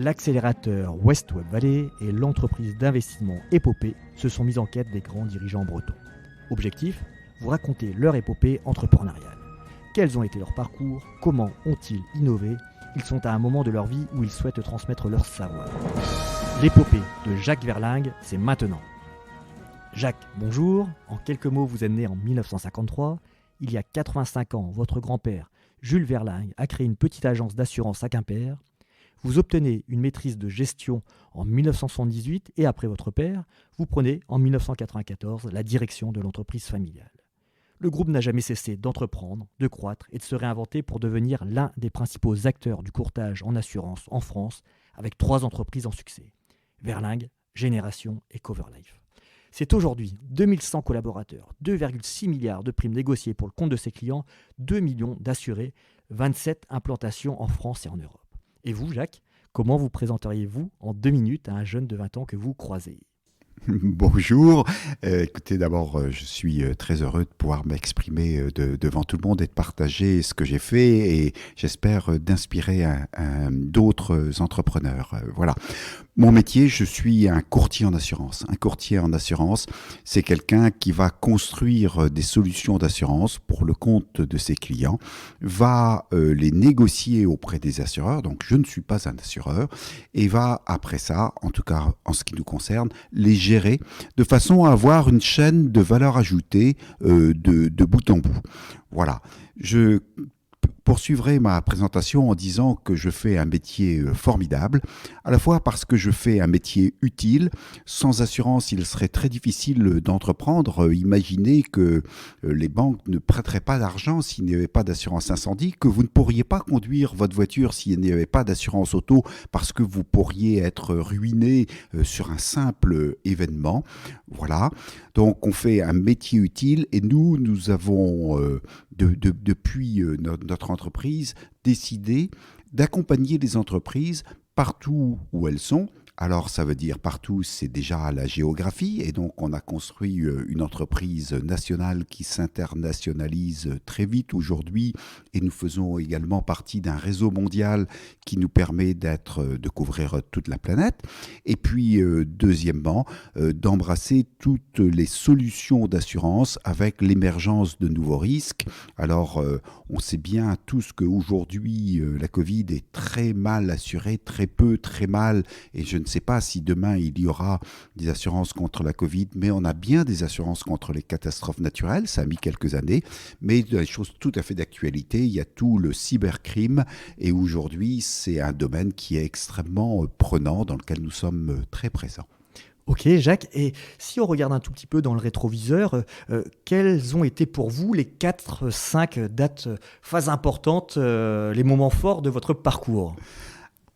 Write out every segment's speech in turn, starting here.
l'accélérateur West Web Valley et l'entreprise d'investissement Épopée se sont mis en quête des grands dirigeants bretons. Objectif, vous raconter leur épopée entrepreneuriale. Quels ont été leurs parcours, comment ont-ils innové? Ils sont à un moment de leur vie où ils souhaitent transmettre leur savoir. L'épopée de Jacques Verlingue, c'est maintenant. Jacques, bonjour. En quelques mots, vous êtes né en 1953. Il y a 85 ans, votre grand-père, Jules Verlingue, a créé une petite agence d'assurance à Quimper. Vous obtenez une maîtrise de gestion en 1978 et après votre père, vous prenez en 1994 la direction de l'entreprise familiale. Le groupe n'a jamais cessé d'entreprendre, de croître et de se réinventer pour devenir l'un des principaux acteurs du courtage en assurance en France avec 3 entreprises en succès. Verlingue, Génération et Coverlife. C'est aujourd'hui 2100 collaborateurs, 2,6 milliards de primes négociées pour le compte de ses clients, 2 millions d'assurés, 27 implantations en France et en Europe. Et vous, Jacques, comment vous présenteriez-vous en 2 minutes à un jeune de 20 ans que vous croisez ? Bonjour. Écoutez, d'abord, je suis très heureux de pouvoir m'exprimer devant tout le monde et de partager ce que j'ai fait et j'espère d'inspirer d'autres entrepreneurs. Voilà. Mon métier, je suis un courtier en assurance. Un courtier en assurance, c'est quelqu'un qui va construire des solutions d'assurance pour le compte de ses clients, va les négocier auprès des assureurs, donc je ne suis pas un assureur, et va après ça, en tout cas en ce qui nous concerne, les gérer de façon à avoir une chaîne de valeur ajoutée de bout en bout. Voilà. Je poursuivrai ma présentation en disant que je fais un métier formidable, à la fois parce que je fais un métier utile. Sans assurance, il serait très difficile d'entreprendre. Imaginez que les banques ne prêteraient pas d'argent s'il n'y avait pas d'assurance incendie, que vous ne pourriez pas conduire votre voiture s'il n'y avait pas d'assurance auto parce que vous pourriez être ruiné sur un simple événement. Voilà. Donc on fait un métier utile et nous avons depuis notre entreprise décidé d'accompagner les entreprises partout où elles sont. Alors ça veut dire partout, c'est déjà la géographie et donc on a construit une entreprise nationale qui s'internationalise très vite aujourd'hui et nous faisons également partie d'un réseau mondial qui nous permet de couvrir toute la planète. Et puis deuxièmement, d'embrasser toutes les solutions d'assurance avec l'émergence de nouveaux risques. Alors on sait bien tous qu'aujourd'hui la Covid est très mal assurée, très peu, très mal, et je ne sais pas si demain il y aura des assurances contre la Covid, mais on a bien des assurances contre les catastrophes naturelles, ça a mis quelques années, mais des choses tout à fait d'actualité, il y a tout le cybercrime, et aujourd'hui c'est un domaine qui est extrêmement prenant, dans lequel nous sommes très présents. Ok Jacques, et si on regarde un tout petit peu dans le rétroviseur, quelles ont été pour vous les 4-5 dates, phases importantes, les moments forts de votre parcours ?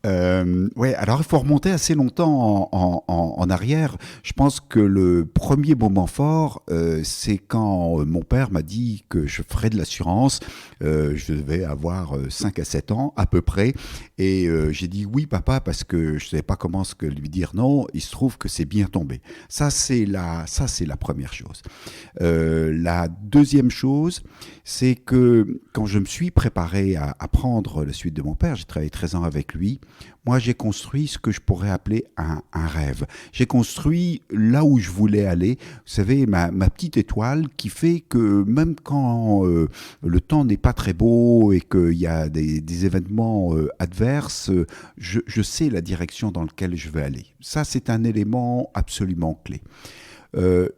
Ouais, alors il faut remonter assez longtemps en arrière. Je pense que le premier moment fort, c'est quand mon père m'a dit que je ferais de l'assurance. Je devais avoir 5 à 7 ans à peu près. Et j'ai dit oui papa parce que je ne savais pas comment lui dire non. Il se trouve que c'est bien tombé. Ça c'est la première chose. La deuxième chose, c'est que quand je me suis préparé à prendre la suite de mon père, j'ai travaillé 13 ans avec lui. Moi, j'ai construit ce que je pourrais appeler un rêve. J'ai construit là où je voulais aller. Vous savez, ma petite étoile qui fait que même quand le temps n'est pas très beau et qu'il y a des événements adverses, je sais la direction dans laquelle je vais aller. Ça, c'est un élément absolument clé.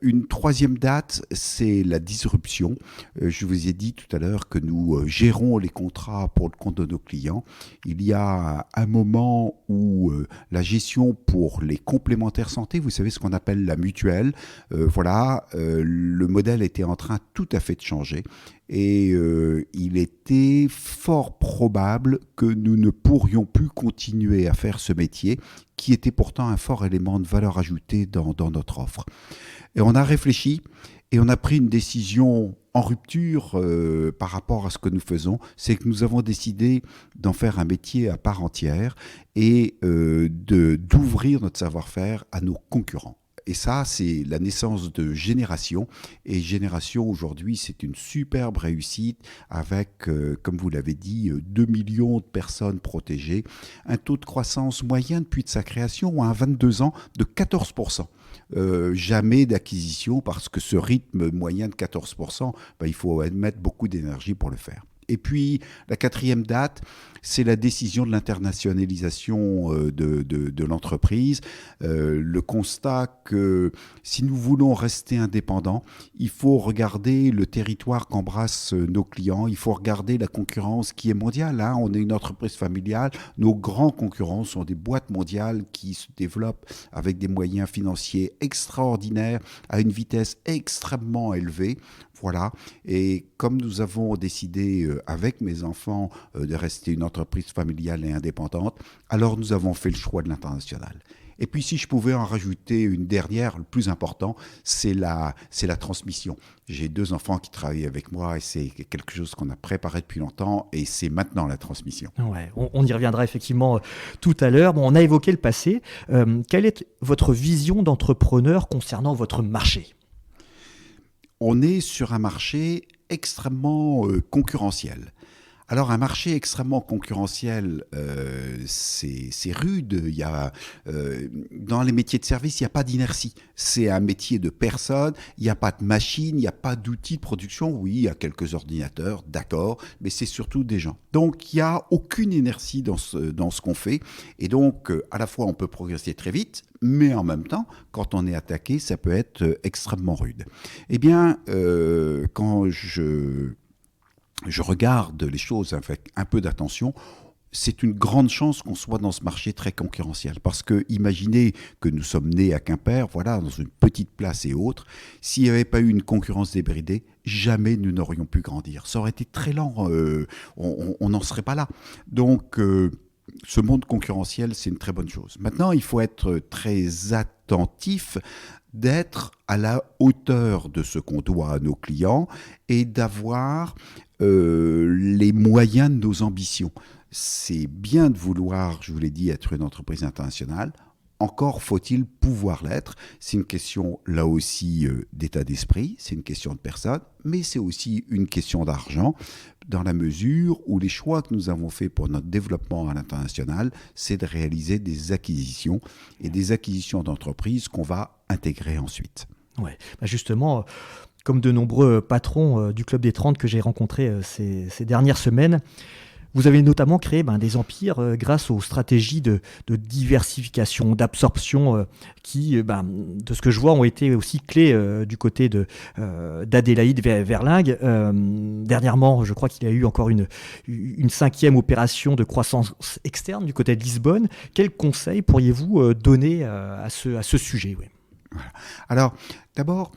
Une troisième date, c'est la disruption. Je vous ai dit tout à l'heure que nous gérons les contrats pour le compte de nos clients. Il y a un moment où la gestion pour les complémentaires santé, vous savez ce qu'on appelle la mutuelle, le modèle était en train tout à fait de changer. Et il était fort probable que nous ne pourrions plus continuer à faire ce métier qui était pourtant un fort élément de valeur ajoutée dans notre offre. Et on a réfléchi et on a pris une décision en rupture par rapport à ce que nous faisons, c'est que nous avons décidé d'en faire un métier à part entière et d'ouvrir notre savoir-faire à nos concurrents. Et ça, c'est la naissance de Génération. Et Génération, aujourd'hui, c'est une superbe réussite avec, comme vous l'avez dit, 2 millions de personnes protégées, un taux de croissance moyen depuis de sa création à 22 ans de 14%. Jamais d'acquisition parce que ce rythme moyen de 14%, il faut mettre beaucoup d'énergie pour le faire. Et puis, la quatrième date, c'est la décision de l'internationalisation de l'entreprise. Le constat que si nous voulons rester indépendants, il faut regarder le territoire qu'embrassent nos clients, il faut regarder la concurrence qui est mondiale. Hein. On est une entreprise familiale, nos grands concurrents sont des boîtes mondiales qui se développent avec des moyens financiers extraordinaires, à une vitesse extrêmement élevée. Voilà. Et comme nous avons décidé avec mes enfants de rester une entreprise familiale et indépendante, alors nous avons fait le choix de l'international. Et puis si je pouvais en rajouter une dernière, le plus important, c'est la transmission. J'ai 2 enfants qui travaillent avec moi et c'est quelque chose qu'on a préparé depuis longtemps et c'est maintenant la transmission. Ouais, on y reviendra effectivement tout à l'heure. Bon, on a évoqué le passé. Quelle est votre vision d'entrepreneur concernant votre marché ? On est sur un marché extrêmement concurrentiel. Alors un marché extrêmement concurrentiel, c'est rude. Il y a, dans les métiers de service, il n'y a pas d'inertie. C'est un métier de personnes, il n'y a pas de machines, il n'y a pas d'outils de production. Oui, il y a quelques ordinateurs, d'accord, mais c'est surtout des gens. Donc il n'y a aucune inertie dans ce qu'on fait. Et donc à la fois on peut progresser très vite, mais en même temps, quand on est attaqué, ça peut être extrêmement rude. Eh bien, quand je regarde les choses avec un peu d'attention, c'est une grande chance qu'on soit dans ce marché très concurrentiel. Parce que imaginez que nous sommes nés à Quimper, voilà, dans une petite place et autres. S'il n'y avait pas eu une concurrence débridée, jamais nous n'aurions pu grandir. Ça aurait été très lent, on n'en serait pas là. Donc, ce monde concurrentiel, c'est une très bonne chose. Maintenant, il faut être très attentif d'être à la hauteur de ce qu'on doit à nos clients et d'avoir les moyens de nos ambitions. C'est bien de vouloir, je vous l'ai dit, être une entreprise internationale. Encore faut-il pouvoir l'être. C'est une question, là aussi, d'état d'esprit, c'est une question de personne, mais c'est aussi une question d'argent, dans la mesure où les choix que nous avons faits pour notre développement à l'international, c'est de réaliser des acquisitions, et des acquisitions d'entreprises qu'on va intégrer ensuite. Ouais, justement, comme de nombreux patrons du Club des 30 que j'ai rencontrés ces dernières semaines, vous avez notamment créé des empires grâce aux stratégies de diversification, d'absorption qui, de ce que je vois, ont été aussi clés du côté d'Adélaïde Verlingue. Dernièrement, je crois qu'il y a eu encore une 5e opération de croissance externe du côté de Lisbonne. Quels conseils pourriez-vous donner à ce sujet ? Oui. Voilà. Alors, d'abord,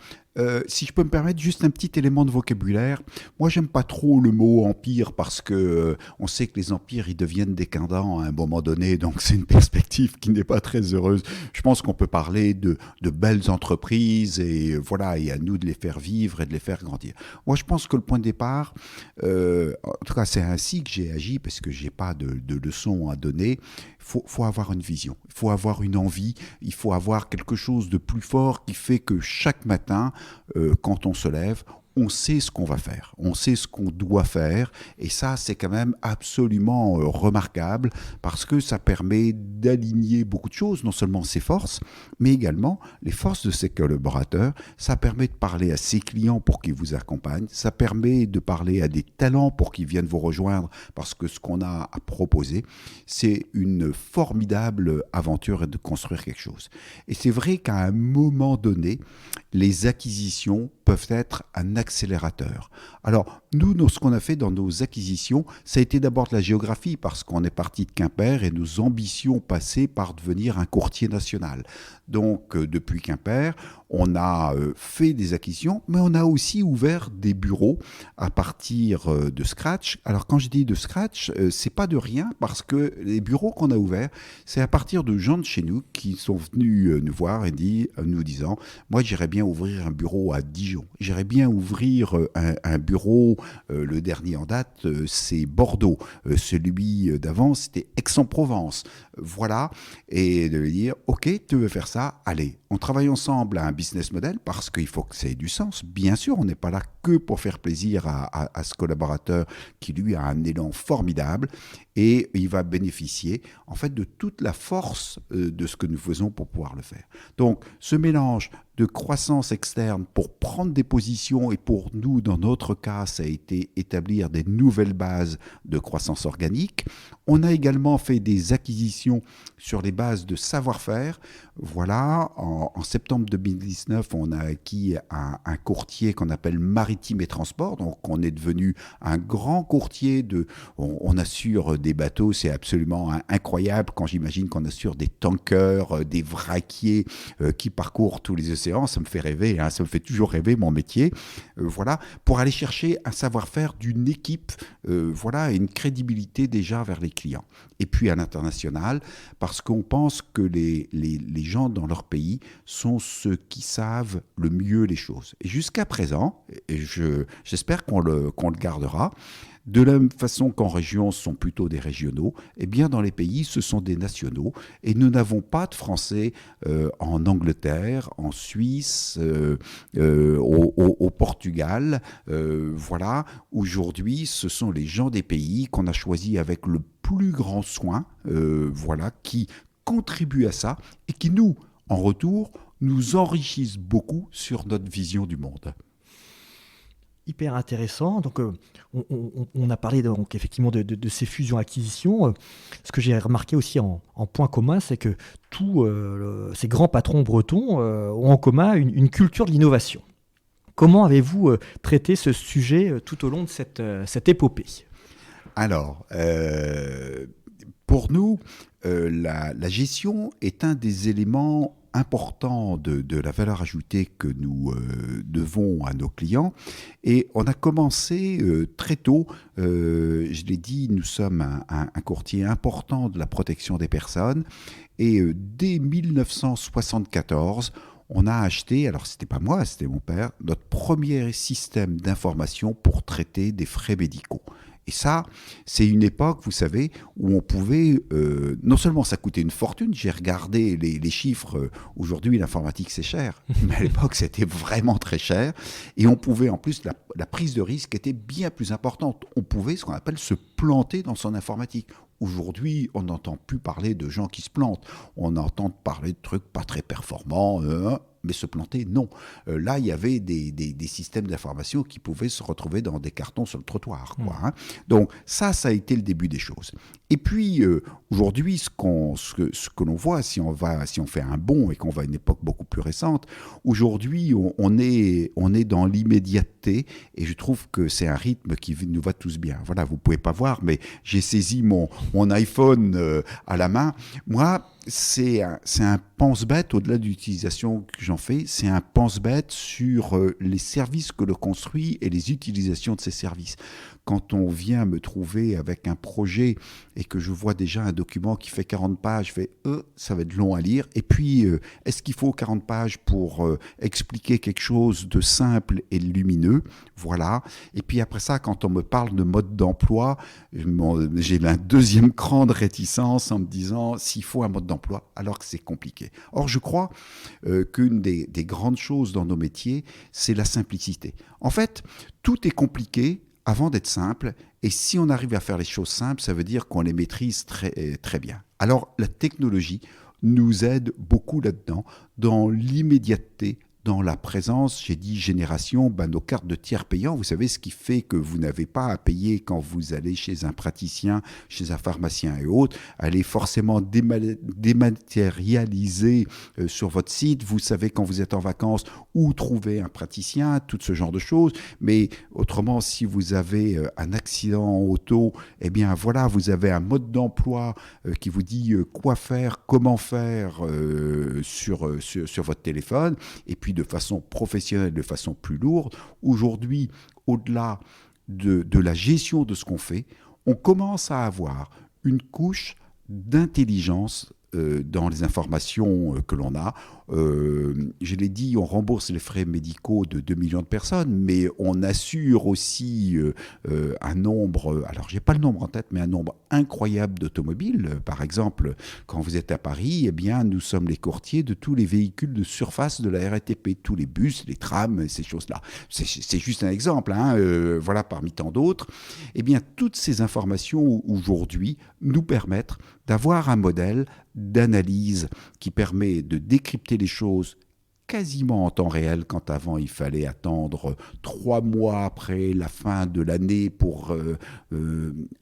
si je peux me permettre juste un petit élément de vocabulaire. Moi, j'aime pas trop le mot empire parce que on sait que les empires, ils deviennent décadents à un moment donné, donc c'est une perspective qui n'est pas très heureuse. Je pense qu'on peut parler de belles entreprises et voilà, et à nous de les faire vivre et de les faire grandir. Moi, je pense que le point de départ, en tout cas, c'est ainsi que j'ai agi parce que j'ai pas de leçons à donner. Faut avoir une vision, il faut avoir une envie, il faut avoir quelque chose de plus fort qui fait que chaque matin, quand on se lève, on sait ce qu'on va faire, on sait ce qu'on doit faire, et ça, c'est quand même absolument remarquable, parce que ça permet d'aligner beaucoup de choses, non seulement ses forces, mais également les forces de ses collaborateurs. Ça permet de parler à ses clients pour qu'ils vous accompagnent, ça permet de parler à des talents pour qu'ils viennent vous rejoindre, parce que ce qu'on a à proposer, c'est une formidable aventure de construire quelque chose. Et c'est vrai qu'à un moment donné, les acquisitions peuvent être un accélérateur. Alors, nous, ce qu'on a fait dans nos acquisitions, ça a été d'abord de la géographie, parce qu'on est parti de Quimper et nos ambitions passaient par devenir un courtier national. Donc, depuis Quimper, on a fait des acquisitions, mais on a aussi ouvert des bureaux à partir de scratch. Alors, quand je dis de scratch, c'est pas de rien, parce que les bureaux qu'on a ouverts, c'est à partir de gens de chez nous qui sont venus nous voir et nous disant « Moi, j'irais bien ouvrir un bureau à Dijon, j'irais bien ouvrir d'ouvrir un bureau. Le dernier en date, c'est Bordeaux. Celui d'avant, c'était Aix-en-Provence. Voilà. Et de lui dire, OK, tu veux faire ça? Allez, on travaille ensemble à un business model parce qu'il faut que ça ait du sens. Bien sûr, on n'est pas là que pour faire plaisir à ce collaborateur qui, lui, a un élan formidable et il va bénéficier, en fait, de toute la force de ce que nous faisons pour pouvoir le faire. Donc, ce mélange de croissance externe pour prendre des positions et pour nous, dans notre cas, ça a été établir des nouvelles bases de croissance organique. On a également fait des acquisitions sur les bases de savoir-faire. Voilà, en septembre 2019, on a acquis un courtier qu'on appelle Maritime et Transport. Donc, on est devenu un grand courtier. On assure des bateaux, c'est absolument incroyable quand j'imagine qu'on assure des tankers, des vraquiers qui parcourent tous les océans. Ça me fait rêver, hein, ça me fait toujours rêver mon métier. Voilà, pour aller chercher un savoir-faire d'une équipe, voilà, et une crédibilité déjà vers les clients. Et puis à l'international, parce qu'on pense que les gens dans leur pays sont ceux qui savent le mieux les choses. Et jusqu'à présent, et j'espère qu'on le gardera, de la même façon qu'en région, ce sont plutôt des régionaux, eh bien dans les pays, ce sont des nationaux. Et nous n'avons pas de Français en Angleterre, en Suisse, au Portugal. Voilà, aujourd'hui, ce sont les gens des pays qu'on a choisis avec le plus grand soin, voilà, qui contribuent à ça et qui, nous, en retour, nous enrichissent beaucoup sur notre vision du monde. Hyper intéressant. Donc, on a parlé donc, effectivement de ces fusions-acquisitions. Ce que j'ai remarqué aussi en point commun, c'est que tous ces grands patrons bretons ont en commun une culture de l'innovation. Comment avez-vous traité ce sujet tout au long de cette épopée ? Alors, pour nous, la gestion est un des éléments importants de la valeur ajoutée que nous devons à nos clients. Et on a commencé très tôt, je l'ai dit, nous sommes un courtier important de la protection des personnes. Et dès 1974, on a acheté, alors c'était pas moi, c'était mon père, notre premier système d'information pour traiter des frais médicaux. Et ça, c'est une époque, vous savez, où on pouvait, non seulement ça coûtait une fortune, j'ai regardé les chiffres, aujourd'hui l'informatique c'est cher, mais à l'époque c'était vraiment très cher, et on pouvait en plus, la prise de risque était bien plus importante, on pouvait ce qu'on appelle se planter dans son informatique. Aujourd'hui, on n'entend plus parler de gens qui se plantent, on entend parler de trucs pas très performants, mais se planter, non. Là, il y avait des systèmes d'information qui pouvaient se retrouver dans des cartons sur le trottoir, quoi, hein. Donc ça a été le début des choses. Et puis, aujourd'hui, ce que l'on voit, si on fait un bond et qu'on va à une époque beaucoup plus récente, aujourd'hui, on est dans l'immédiateté et je trouve que c'est un rythme qui nous va tous bien. Voilà, vous ne pouvez pas voir, mais j'ai saisi mon iPhone à la main. Moi, c'est un pense-bête, au-delà de l'utilisation que j'en fais, c'est un pense-bête sur les services que l'on construit et les utilisations de ces services. Quand on vient me trouver avec un projet et que je vois déjà un document qui fait 40 pages, je fais ça va être long à lire. Et puis, est-ce qu'il faut 40 pages pour expliquer quelque chose de simple et de lumineux? Voilà. Et puis après ça, quand on me parle de mode d'emploi, j'ai un deuxième cran de réticence en me disant s'il faut un mode d'emploi, alors que c'est compliqué. Or, je crois qu'une des grandes choses dans nos métiers, c'est la simplicité. En fait, tout est compliqué avant d'être simple, et si on arrive à faire les choses simples, ça veut dire qu'on les maîtrise très, très bien. Alors, la technologie nous aide beaucoup là-dedans, dans l'immédiateté, dans la présence, j'ai dit génération, nos cartes de tiers payants, vous savez ce qui fait que vous n'avez pas à payer quand vous allez chez un praticien, chez un pharmacien et autres, elle est forcément dématérialisée sur votre site, vous savez quand vous êtes en vacances où trouver un praticien, tout ce genre de choses, mais autrement si vous avez un accident en auto, eh bien voilà, vous avez un mode d'emploi qui vous dit quoi faire, comment faire sur votre téléphone, et puis de façon professionnelle, de façon plus lourde. Aujourd'hui, au-delà de la gestion de ce qu'on fait, on commence à avoir une couche d'intelligence dans les informations que l'on a. Je l'ai dit, on rembourse les frais médicaux de 2 millions de personnes, mais on assure aussi un nombre, alors j'ai pas le nombre en tête, mais un nombre incroyable d'automobiles. Par exemple, quand vous êtes à Paris, eh bien, nous sommes les courtiers de tous les véhicules de surface de la RATP, tous les bus, les trams, ces choses-là. C'est juste un exemple, hein, voilà, parmi tant d'autres. Eh bien, toutes ces informations aujourd'hui nous permettent d'avoir un modèle d'analyse qui permet de décrypter les choses quasiment en temps réel, quand avant il fallait attendre 3 mois après la fin de l'année pour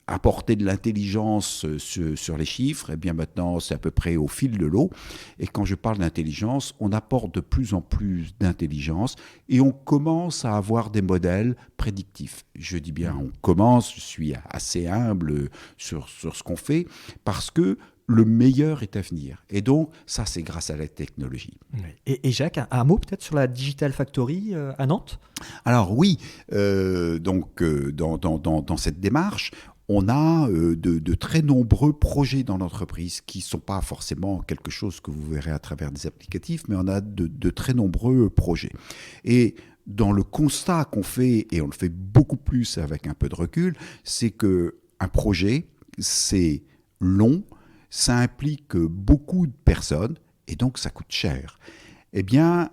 apporter de l'intelligence sur les chiffres. Et bien maintenant, c'est à peu près au fil de l'eau. Et quand je parle d'intelligence, on apporte de plus en plus d'intelligence et on commence à avoir des modèles prédictifs. Je dis bien on commence, je suis assez humble sur ce qu'on fait, parce que le meilleur est à venir. Et donc, ça, c'est grâce à la technologie. Et Jacques, un mot peut-être sur la Digital Factory à Nantes ? Alors oui, dans cette démarche, on a de très nombreux projets dans l'entreprise qui ne sont pas forcément quelque chose que vous verrez à travers des applicatifs, mais on a de très nombreux projets. Et dans le constat qu'on fait, et on le fait beaucoup plus avec un peu de recul, c'est qu'un projet, c'est long, ça implique beaucoup de personnes et donc ça coûte cher. Eh bien,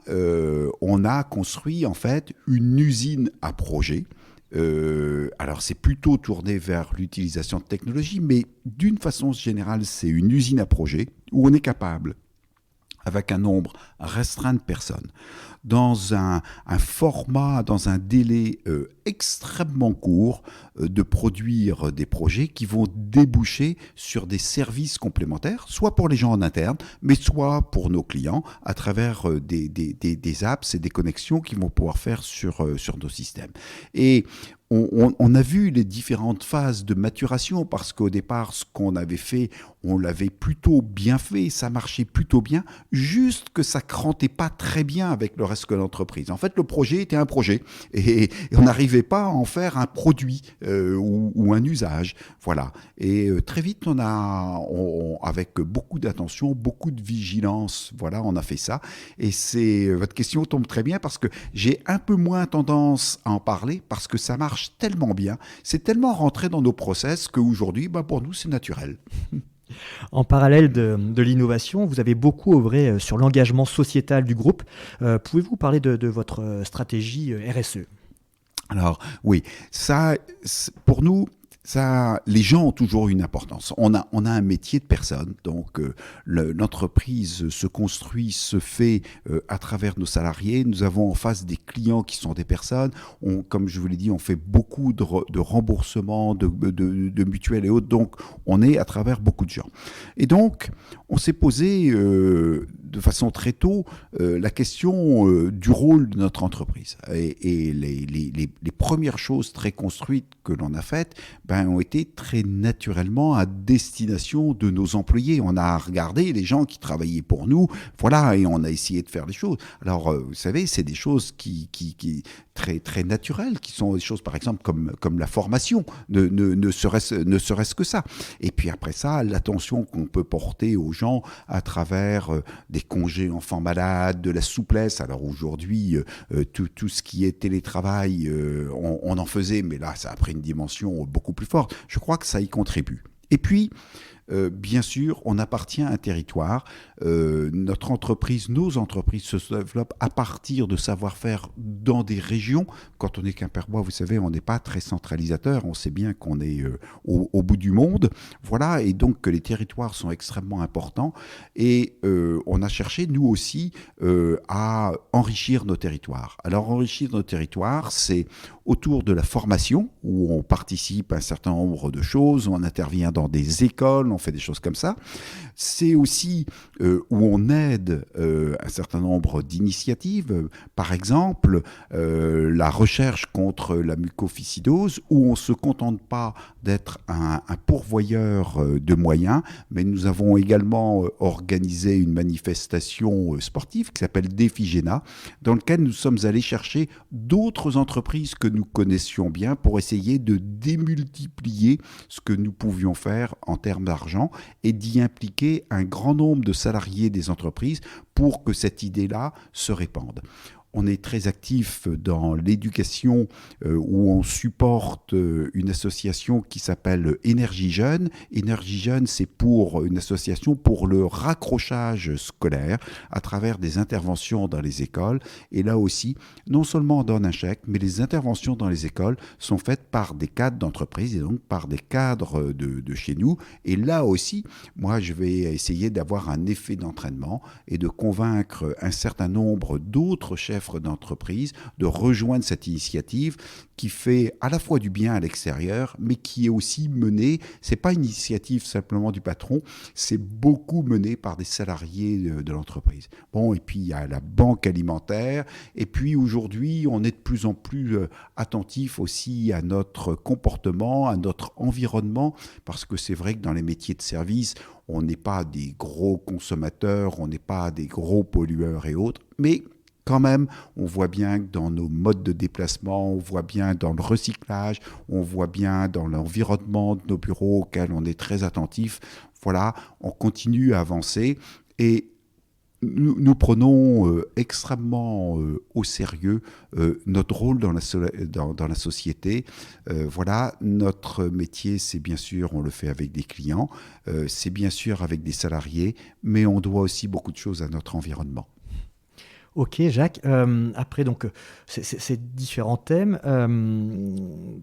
on a construit en fait une usine à projet. Alors c'est plutôt tourné vers l'utilisation de technologies, mais d'une façon générale, c'est une usine à projet où on est capable, avec un nombre restreint de personnes, dans un format, dans un délai extrêmement court, de produire des projets qui vont déboucher sur des services complémentaires, soit pour les gens en interne, mais soit pour nos clients, à travers des apps et des connexions qu'ils vont pouvoir faire sur nos systèmes. Et on a vu les différentes phases de maturation, parce qu'au départ, ce qu'on avait fait, on l'avait plutôt bien fait, ça marchait plutôt bien, juste que ça crantait pas très bien avec le reste de l'entreprise. En fait, le projet était un projet et on n'arrivait pas à en faire un produit ou un usage. Voilà. Et très vite, avec beaucoup d'attention, beaucoup de vigilance, voilà, on a fait ça. Et votre question tombe très bien, parce que j'ai un peu moins tendance à en parler, parce que ça marche tellement bien, c'est tellement rentré dans nos process qu'aujourd'hui, pour nous, c'est naturel. En parallèle de l'innovation, vous avez beaucoup œuvré sur l'engagement sociétal du groupe. Pouvez-vous parler de votre stratégie RSE ? Alors oui, ça, pour nous, les gens ont toujours une importance. On a un métier de personne, donc l'entreprise se construit, se fait à travers nos salariés. Nous avons en face des clients qui sont des personnes. Comme je vous l'ai dit, on fait beaucoup de remboursements, de mutuelles et autres. Donc, on est à travers beaucoup de gens. Et donc, on s'est posé de façon très tôt la question du rôle de notre entreprise. Et les premières choses très construites que l'on a faites, ont été très naturellement à destination de nos employés. On a regardé les gens qui travaillaient pour nous, voilà, et on a essayé de faire les choses. Alors, vous savez, c'est des choses qui très, très naturelles, qui sont des choses, par exemple, comme la formation, ne serait-ce que ça. Et puis après ça, l'attention qu'on peut porter aux gens à travers des congés enfants malades, de la souplesse. Alors aujourd'hui, tout ce qui est télétravail, on en faisait, mais là, ça a pris une dimension beaucoup plus forte. Je crois que ça y contribue. Et puis, bien sûr, on appartient à un territoire. Nos entreprises se développent à partir de savoir-faire dans des régions. Quand on est Quimpérois, vous savez, on n'est pas très centralisateur. On sait bien qu'on est au bout du monde. Voilà, et donc que les territoires sont extrêmement importants. Et on a cherché, nous aussi, à enrichir nos territoires. Alors, enrichir nos territoires, c'est autour de la formation, où on participe à un certain nombre de choses, on intervient dans des écoles, on fait des choses comme ça. C'est aussi où on aide un certain nombre d'initiatives, par exemple la recherche contre la mucoviscidose, où on ne se contente pas d'être un pourvoyeur de moyens, mais nous avons également organisé une manifestation sportive qui s'appelle Défi Géna, dans laquelle nous sommes allés chercher d'autres entreprises que nous connaissions bien pour essayer de démultiplier ce que nous pouvions faire en termes d'argent et d'y impliquer un grand nombre de salariés des entreprises pour que cette idée-là se répande. On est très actif dans l'éducation où on supporte une association qui s'appelle Énergie Jeune. Énergie Jeune, c'est pour une association pour le raccrochage scolaire à travers des interventions dans les écoles. Et là aussi, non seulement on donne un chèque, mais les interventions dans les écoles sont faites par des cadres d'entreprise et donc par des cadres de chez nous. Et là aussi, moi, je vais essayer d'avoir un effet d'entraînement et de convaincre un certain nombre d'autres chefs d'entreprise de rejoindre cette initiative qui fait à la fois du bien à l'extérieur, mais qui est aussi menée, c'est pas une initiative simplement du patron, c'est beaucoup mené par des salariés de l'entreprise. Bon, et puis il y a la banque alimentaire, et puis aujourd'hui, on est de plus en plus attentif aussi à notre comportement, à notre environnement, parce que c'est vrai que dans les métiers de service, on n'est pas des gros consommateurs, on n'est pas des gros pollueurs et autres, mais quand même, on voit bien que dans nos modes de déplacement, on voit bien dans le recyclage, on voit bien dans l'environnement de nos bureaux auxquels on est très attentif. Voilà, on continue à avancer et nous prenons extrêmement au sérieux notre rôle dans la société. Voilà, notre métier, c'est bien sûr, on le fait avec des clients, c'est bien sûr avec des salariés, mais on doit aussi beaucoup de choses à notre environnement. Ok, Jacques. Après donc ces différents thèmes,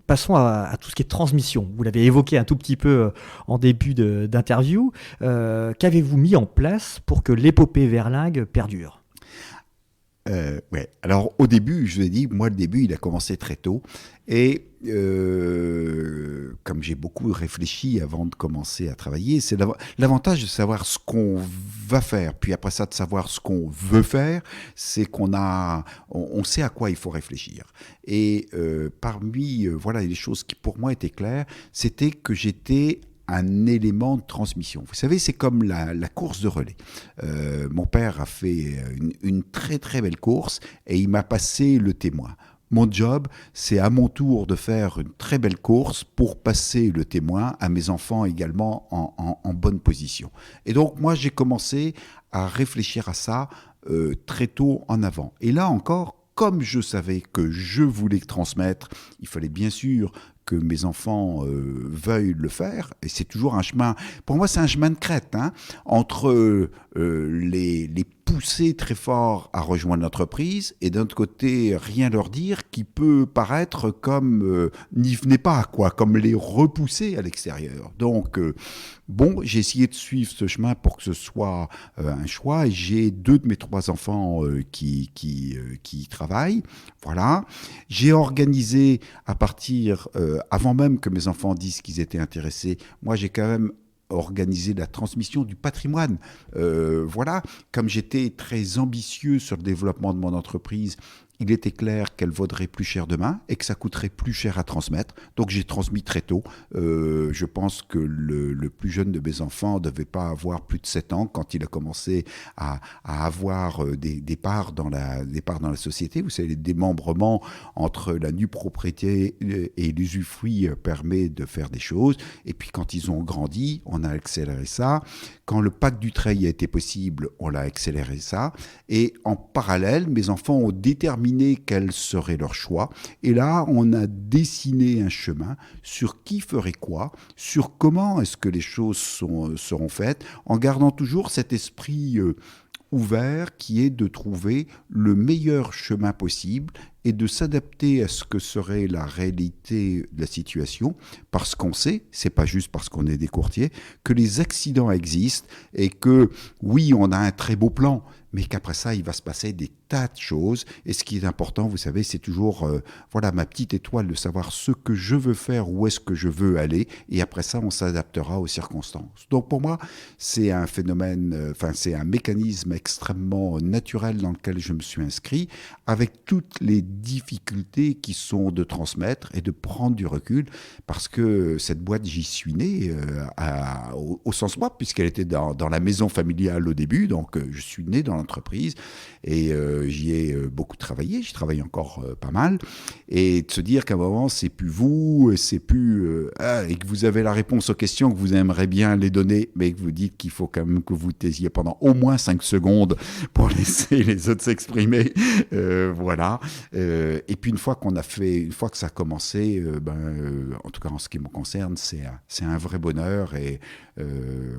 passons à tout ce qui est transmission. Vous l'avez évoqué un tout petit peu en début d'interview. Qu'avez-vous mis en place pour que l'épopée Verlingue perdure ? Ouais. Alors au début, je vous ai dit, moi le début, il a commencé très tôt. Et comme j'ai beaucoup réfléchi avant de commencer à travailler, c'est l'avantage de savoir ce qu'on va faire, puis après ça de savoir ce qu'on veut faire, c'est on sait à quoi il faut réfléchir. Et parmi voilà, les choses qui pour moi étaient claires, c'était que j'étais un élément de transmission. Vous savez, c'est comme la course de relais. Mon père a fait une très très belle course et il m'a passé le témoin. Mon job, c'est à mon tour de faire une très belle course pour passer le témoin à mes enfants également en bonne position. Et donc, moi, j'ai commencé à réfléchir à ça très tôt en avant. Et là encore, comme je savais que je voulais transmettre, il fallait bien sûr que mes enfants veuillent le faire, et c'est toujours un chemin, pour moi c'est un chemin de crête, hein, entre les pousser très fort à rejoindre l'entreprise, et d'un autre côté rien leur dire qui peut paraître comme n'y venez pas, quoi, comme les repousser à l'extérieur. Donc bon, j'ai essayé de suivre ce chemin pour que ce soit un choix, et j'ai 2 de mes 3 enfants qui travaillent, voilà. J'ai organisé à partir avant même que mes enfants disent qu'ils étaient intéressés, moi j'ai quand même organisé la transmission du patrimoine. Voilà, comme j'étais très ambitieux sur le développement de mon entreprise, il était clair qu'elle vaudrait plus cher demain et que ça coûterait plus cher à transmettre. Donc j'ai transmis très tôt. Je pense que le plus jeune de mes enfants ne devait pas avoir plus de 7 ans quand il a commencé à avoir des parts dans la société. Vous savez, les démembrements entre la nue propriété et l'usufruit permet de faire des choses. Et puis quand ils ont grandi, on a accéléré ça. Quand le pacte du Treil a été possible, on l'a accéléré ça. Et en parallèle, mes enfants ont déterminé quel serait leur choix. Et là, on a dessiné un chemin sur qui ferait quoi, sur comment est-ce que les choses seront faites, en gardant toujours cet esprit ouvert qui est de trouver le meilleur chemin possible et de s'adapter à ce que serait la réalité de la situation, parce qu'on sait, c'est pas juste parce qu'on est des courtiers, que les accidents existent et que oui, on a un très beau plan, mais qu'après ça, il va se passer des tas de choses. Et ce qui est important, vous savez, c'est toujours voilà, ma petite étoile de savoir ce que je veux faire, où est-ce que je veux aller, et après ça, on s'adaptera aux circonstances. Donc pour moi, c'est un phénomène, c'est un mécanisme extrêmement naturel dans lequel je me suis inscrit, avec toutes les difficultés qui sont de transmettre et de prendre du recul, parce que cette boîte, j'y suis né au sens propre, puisqu'elle était dans la maison familiale au début, donc je suis né dans l'entreprise, et j'y ai beaucoup travaillé, j'y travaille encore pas mal, et de se dire qu'à un moment, c'est plus vous, c'est plus et que vous avez la réponse aux questions, que vous aimeriez bien les donner, mais que vous dites qu'il faut quand même que vous taisiez pendant au moins 5 secondes pour laisser les autres s'exprimer. Voilà. Et puis une fois que ça a commencé, en tout cas en ce qui me concerne, c'est un vrai bonheur. Et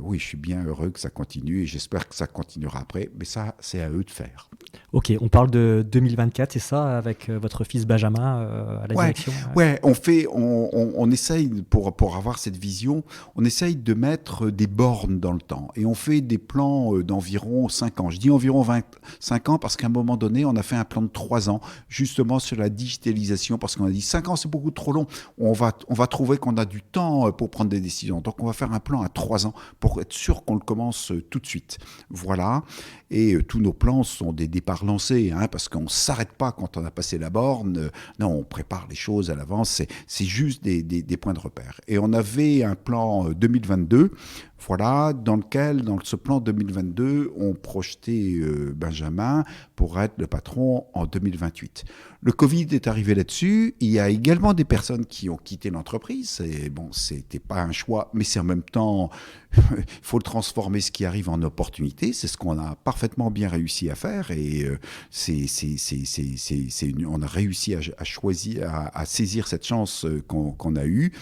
oui, je suis bien heureux que ça continue et j'espère que ça continuera après. Mais ça, c'est à eux de faire. Ok, on parle de 2024, c'est ça, avec votre fils Benjamin à la direction. Ouais, on essaye, pour avoir cette vision, on essaye de mettre des bornes dans le temps. Et on fait des plans d'environ 5 ans. Je dis environ 25 ans parce qu'à un moment donné, on a fait un plan de 3 ans, justement sur la digitalisation, parce qu'on a dit 5 ans, c'est beaucoup trop long. On va trouver qu'on a du temps pour prendre des décisions. Donc on va faire un plan à 3 ans pour être sûr qu'on le commence tout de suite. Voilà. Et tous nos plans sont des départs lancés, parce qu'on ne s'arrête pas quand on a passé la borne. Non, on prépare les choses à l'avance. C'est juste des points de repère. Et on avait un plan 2022, voilà, dans ce plan 2022, on projetait Benjamin pour être le patron en 2028. Le Covid est arrivé là-dessus. Il y a également des personnes qui ont quitté l'entreprise. Et bon, c'était pas un choix, mais c'est en même temps, il faut transformer ce qui arrive en opportunité. C'est ce qu'on a parfaitement bien réussi à faire. Et on a réussi à choisir, à saisir cette chance qu'on a eue.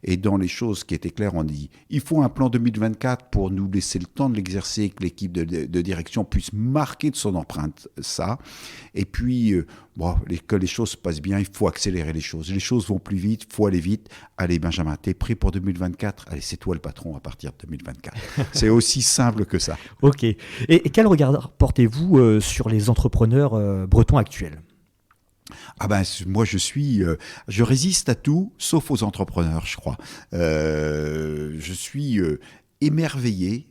Et dans les choses qui étaient claires, on dit, il faut un plan 2024 pour nous laisser le temps de l'exercer, que l'équipe de direction puisse marquer de son empreinte ça. Et puis, que les choses se passent bien, il faut accélérer les choses. Les choses vont plus vite, il faut aller vite. Allez, Benjamin, t'es prêt pour 2024 ? Allez, c'est toi le patron à partir de 2024. C'est aussi simple que ça. Ok. Et quel regard portez-vous sur les entrepreneurs bretons actuels ? Moi je résiste à tout sauf aux entrepreneurs, je crois. Je suis émerveillé,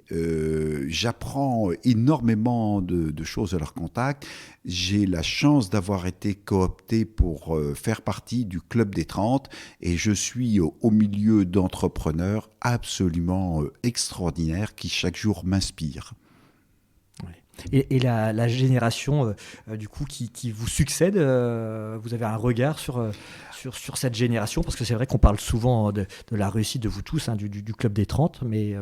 j'apprends énormément de choses à leur contact. J'ai la chance d'avoir été coopté pour faire partie du Club des 30 et je suis au milieu d'entrepreneurs absolument extraordinaires qui chaque jour m'inspirent. Et la génération du coup qui vous succède, vous avez un regard sur cette génération, parce que c'est vrai qu'on parle souvent de la réussite de vous tous, du Club des 30, mais...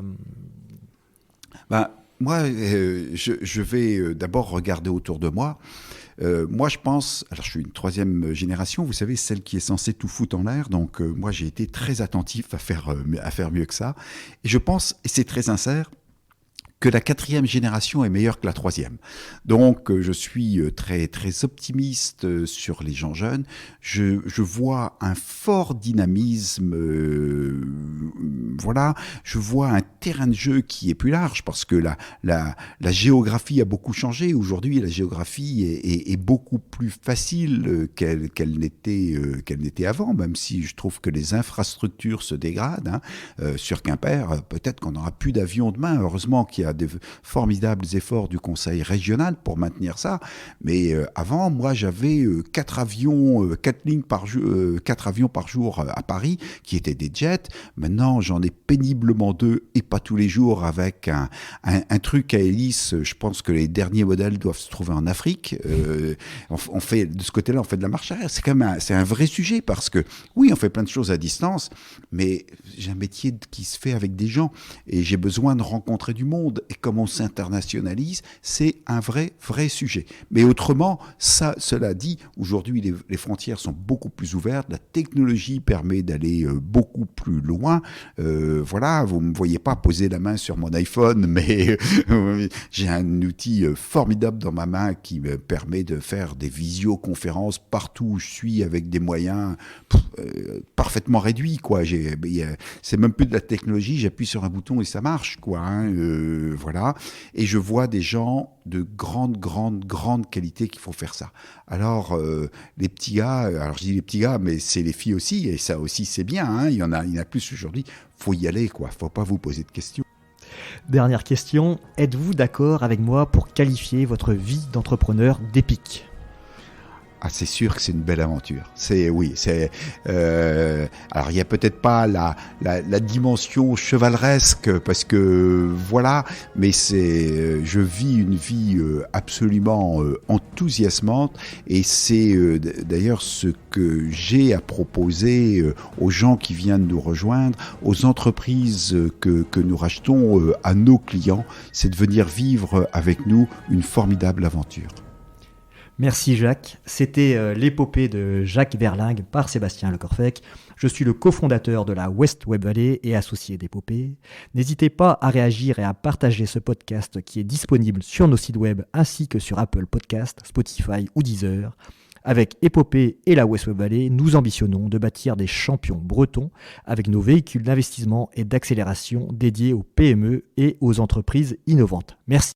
Moi, je vais d'abord regarder autour de moi. Moi, je pense... Alors, je suis une 3e génération, vous savez, celle qui est censée tout foutre en l'air. Donc, moi, j'ai été très attentif à faire mieux que ça. Et je pense, et c'est très sincère, que la 4e génération est meilleure que la 3e. Donc, je suis très, très optimiste sur les gens jeunes. Je vois un fort dynamisme, voilà. Je vois un terrain de jeu qui est plus large parce que la géographie a beaucoup changé. Aujourd'hui, la géographie est beaucoup plus facile qu'elle n'était avant, même si je trouve que les infrastructures se dégradent. Sur Quimper, peut-être qu'on n'aura plus d'avions demain. Heureusement qu'il y a des formidables efforts du conseil régional pour maintenir ça. Mais avant, moi, j'avais 4 avions par jour à Paris, qui étaient des jets. Maintenant, j'en ai péniblement 2 et pas tous les jours avec un truc à hélice. Je pense que les derniers modèles doivent se trouver en Afrique. On fait, de ce côté-là, on fait de la marche arrière. C'est un vrai sujet parce que, oui, on fait plein de choses à distance, mais j'ai un métier qui se fait avec des gens et j'ai besoin de rencontrer du monde. Et comme on s'internationalise, c'est un vrai sujet. Mais autrement, cela dit, aujourd'hui, les frontières sont beaucoup plus ouvertes, la technologie permet d'aller beaucoup plus loin. Voilà, vous ne me voyez pas poser la main sur mon iPhone, mais j'ai un outil formidable dans ma main qui me permet de faire des visioconférences partout où je suis avec des moyens parfaitement réduits, quoi. C'est même plus de la technologie, j'appuie sur un bouton et ça marche, quoi. Voilà. Et je vois des gens de grande qualité qu'il faut faire ça. Alors, les petits gars, alors je dis les petits gars, mais c'est les filles aussi, et ça aussi c'est bien, il y en a plus aujourd'hui. Faut y aller, quoi. Faut pas vous poser de questions. Dernière question, êtes-vous d'accord avec moi pour qualifier votre vie d'entrepreneur d'épique ? Ah, c'est sûr que c'est une belle aventure. Alors il y a peut-être pas la dimension chevaleresque parce que voilà, mais je vis une vie absolument enthousiasmante et c'est d'ailleurs ce que j'ai à proposer aux gens qui viennent nous rejoindre, aux entreprises que nous rachetons, à nos clients, c'est de venir vivre avec nous une formidable aventure. Merci Jacques, c'était l'épopée de Jacques Verlingue par Sébastien Lecorfec. Je suis le cofondateur de la West Web Valley et associé d'Épopée. N'hésitez pas à réagir et à partager ce podcast qui est disponible sur nos sites web ainsi que sur Apple Podcast, Spotify ou Deezer. Avec Épopée et la West Web Valley, nous ambitionnons de bâtir des champions bretons avec nos véhicules d'investissement et d'accélération dédiés aux PME et aux entreprises innovantes. Merci.